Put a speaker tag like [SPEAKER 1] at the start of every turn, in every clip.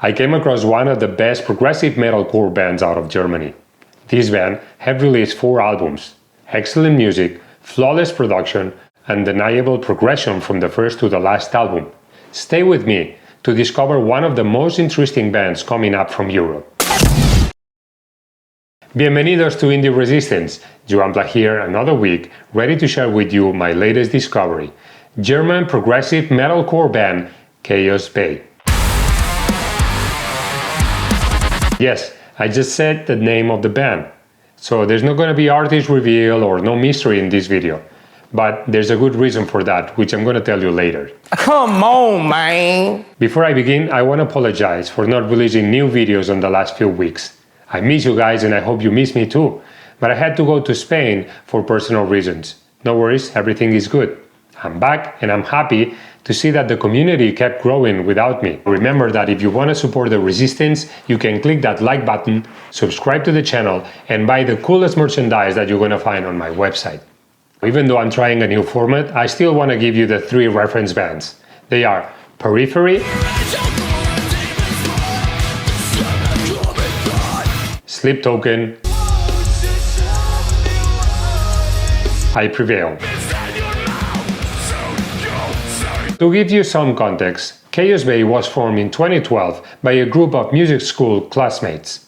[SPEAKER 1] I came across one of the best progressive metalcore bands out of Germany. This band have released 4 albums, excellent music, flawless production, undeniable progression from the first to the last album. Stay with me to discover one of the most interesting bands coming up from Europe. Bienvenidos to Indie Resistance. Joan Pla here another week, ready to share with you my latest discovery. German progressive metalcore band Chaosbay. Yes, I just said the name of the band. So there's not going to be artist reveal or no mystery in this video. But there's a good reason for that, which I'm going to tell you later.
[SPEAKER 2] Come on, man!
[SPEAKER 1] Before I begin, I want to apologize for not releasing new videos in the last few weeks. I miss you guys and I hope you miss me too. But I had to go to Spain for personal reasons. No worries, everything is good. I'm back and I'm happy to see that the community kept growing without me. Remember that if you want to support the resistance, you can click that like button, subscribe to the channel, and buy the coolest merchandise that you're going to find on my website. Even though I'm trying a new format, I still want to give you the 3 reference bands. They are Periphery, Sleep Token, I Prevail. To give you some context, Chaosbay was formed in 2012 by a group of music school classmates.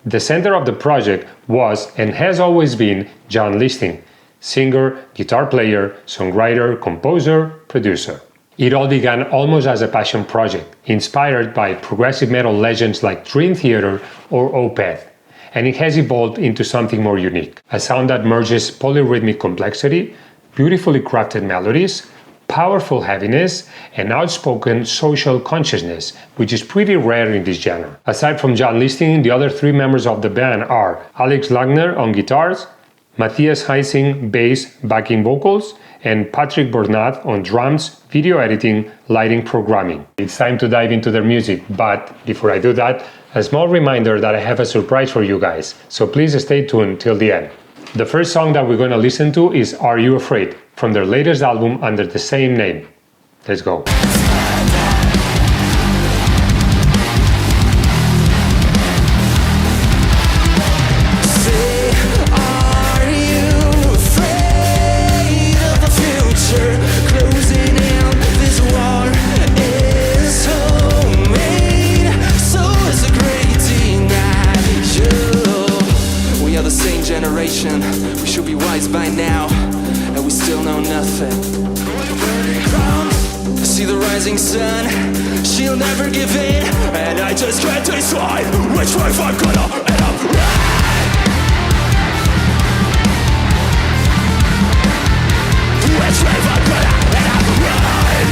[SPEAKER 1] The center of the project was and has always been John Listing, singer, guitar player, songwriter, composer, producer. It all began almost as a passion project, inspired by progressive metal legends like Dream Theater or Opeth, and it has evolved into something more unique, a sound that merges polyrhythmic complexity, beautifully crafted melodies, powerful heaviness, and outspoken social consciousness, which is pretty rare in this genre. Aside from John Listing, the other 3 members of the band are Alex Lagner on guitars, Matthias Heising bass backing vocals, and Patrick Bernat on drums, video editing, lighting programming. It's time to dive into their music, but before I do that, a small reminder that I have a surprise for you guys, so please stay tuned till the end. The first song that we're gonna listen to is Are You Afraid? From their latest album under the same name. Let's go.
[SPEAKER 3] We should be wise by now, and we still know nothing. I see the rising sun, she'll never give in, and I just can't decide which life I'm gonna end up right. Which life I'm gonna end up right.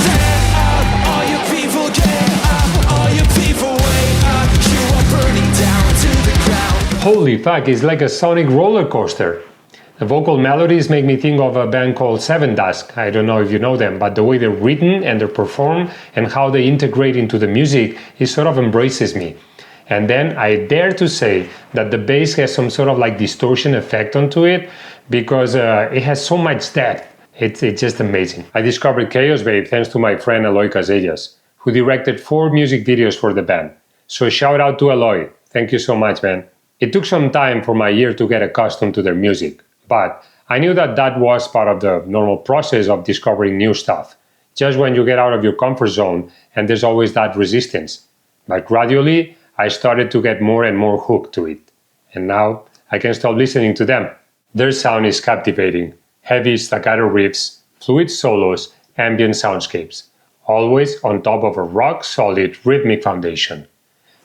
[SPEAKER 3] Stand up, all you people, get up, all you people, wake up, you are burning down to the ground.
[SPEAKER 1] Holy fuck, it's like a sonic roller coaster. The vocal melodies make me think of a band called Seven Dusk. I don't know if you know them, but the way they're written and they're performed and how they integrate into the music, it sort of embraces me. And then I dare to say that the bass has some sort of like distortion effect onto it because it has so much depth. It's just amazing. I discovered Chaosbay thanks to my friend Eloy Casellas, who directed 4 music videos for the band. So shout out to Eloy. Thank you so much, man. It took some time for my ear to get accustomed to their music, but I knew that that was part of the normal process of discovering new stuff. Just when you get out of your comfort zone and there's always that resistance. But gradually, I started to get more and more hooked to it. And now I can't stop listening to them. Their sound is captivating. Heavy staccato riffs, fluid solos, ambient soundscapes. Always on top of a rock-solid rhythmic foundation.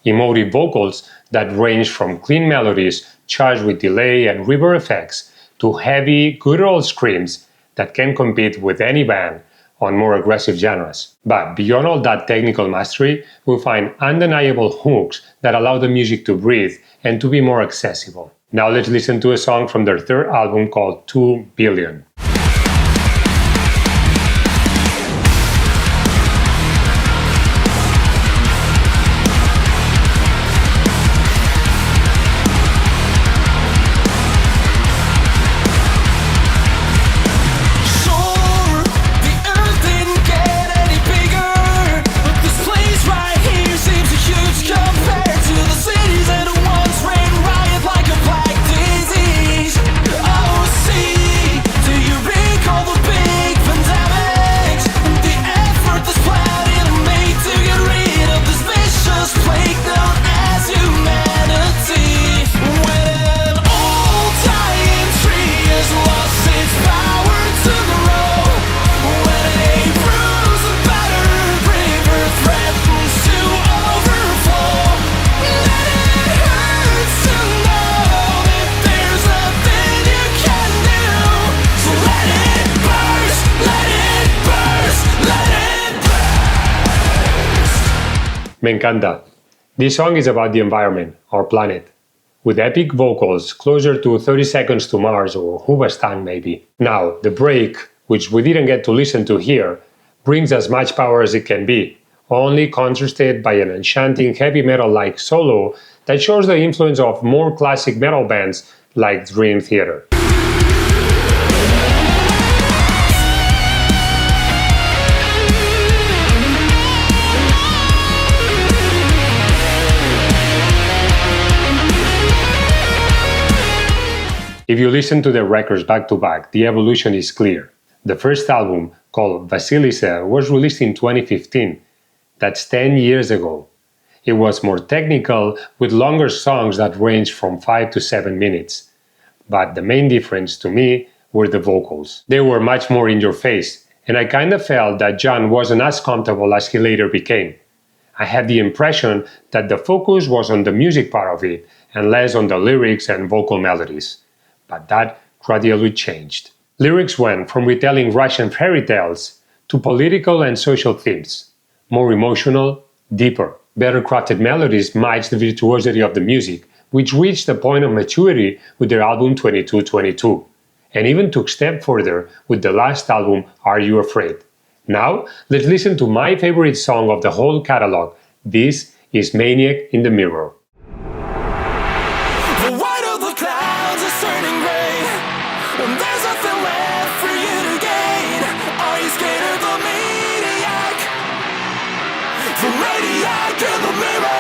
[SPEAKER 1] Emotive vocals that range from clean melodies charged with delay and reverb effects to heavy, good old screams that can compete with any band on more aggressive genres. But beyond all that technical mastery, we'll find undeniable hooks that allow the music to breathe and to be more accessible. Now let's listen to a song from their 3rd album called 2 Billion.
[SPEAKER 3] So
[SPEAKER 1] Me encanta. This song is about the environment, our planet, with epic vocals closer to 30 Seconds to Mars or Hoobastank maybe. Now, the break, which we didn't get to listen to here, brings as much power as it can be, only contrasted by an enchanting heavy metal-like solo that shows the influence of more classic metal bands like Dream Theater. If you listen to the records back to back, the evolution is clear. The first album, called Vasilisa, was released in 2015. That's 10 years ago. It was more technical, with longer songs that ranged from 5 to 7 minutes. But the main difference to me were the vocals. They were much more in your face, and I kinda felt that John wasn't as comfortable as he later became. I had the impression that the focus was on the music part of it, and less on the lyrics and vocal melodies. But that gradually changed. Lyrics went from retelling Russian fairy tales to political and social themes. More emotional, deeper. Better crafted melodies matched the virtuosity of the music, which reached a point of maturity with their album 2222, and even took a step further with the last album, Are You Afraid? Now, let's listen to my favorite song of the whole catalog. This is Maniac in the Mirror.
[SPEAKER 3] The white of the clouds is turning gray, and there's nothing left for you to gain. Are you scared of the maniac? The maniac in the mirror.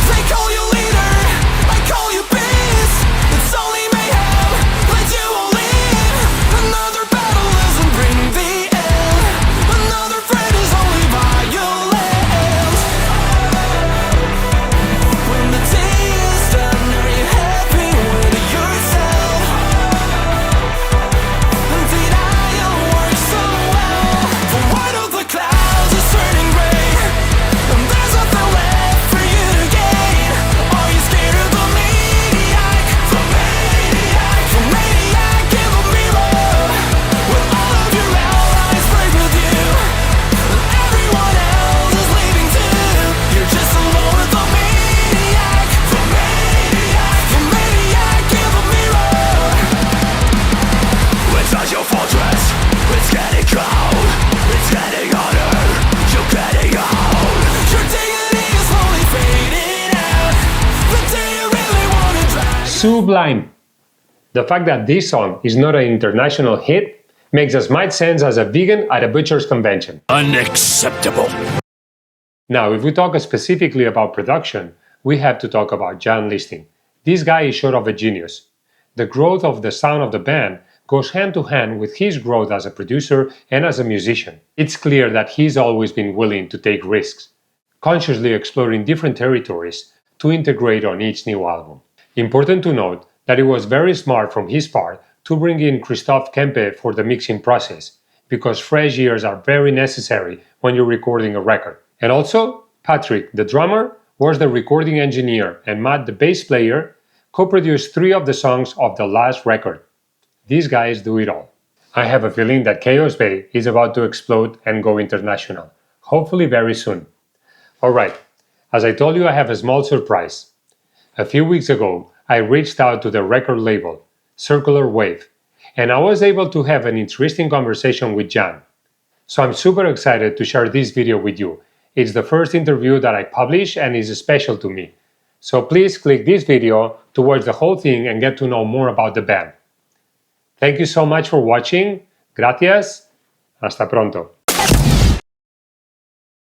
[SPEAKER 3] They call you leader, I call you beast. It's only mayhem that you will lead. Another battle doesn't bring the end. Another friend is only violence. When the day is done, are you happy with yourself? Denial works so well. The white of the clouds is turning gray, and there's nothing left for you to gain. Are you scared of the maniac? The maniac, the maniac in the mirror. When all of your allies break with you, and everyone else is leaving too, you're just alone with the maniac. The maniac, the maniac in the mirror. Inside your fortress, it's getting cold. It's getting harder, you're getting old. Your dignity is slowly fading out. The day you really wanna drive.
[SPEAKER 1] Sublime! The fact that this song is not an international hit makes as much sense as a vegan at a butcher's convention.
[SPEAKER 2] Unacceptable.
[SPEAKER 1] Now, if we talk specifically about production, we have to talk about Jan Listing. This guy is short of a genius. The growth of the sound of the band goes hand to hand with his growth as a producer and as a musician. It's clear that he's always been willing to take risks, consciously exploring different territories to integrate on each new album. Important to note that it was very smart from his part to bring in Christoph Kempe for the mixing process, because fresh ears are very necessary when you're recording a record. And also, Patrick, the drummer, was the recording engineer, and Matt, the bass player, co-produced 3 of the songs of the last record. These guys do it all. I have a feeling that Chaosbay is about to explode and go international, hopefully very soon. Alright, as I told you, I have a small surprise. A few weeks ago, I reached out to the record label, Circular Wave, and I was able to have an interesting conversation with Jan. So I'm super excited to share this video with you. It's the first interview that I publish and is special to me. So please click this video to watch the whole thing and get to know more about the band. Thank you so much for watching. Gracias. Hasta pronto.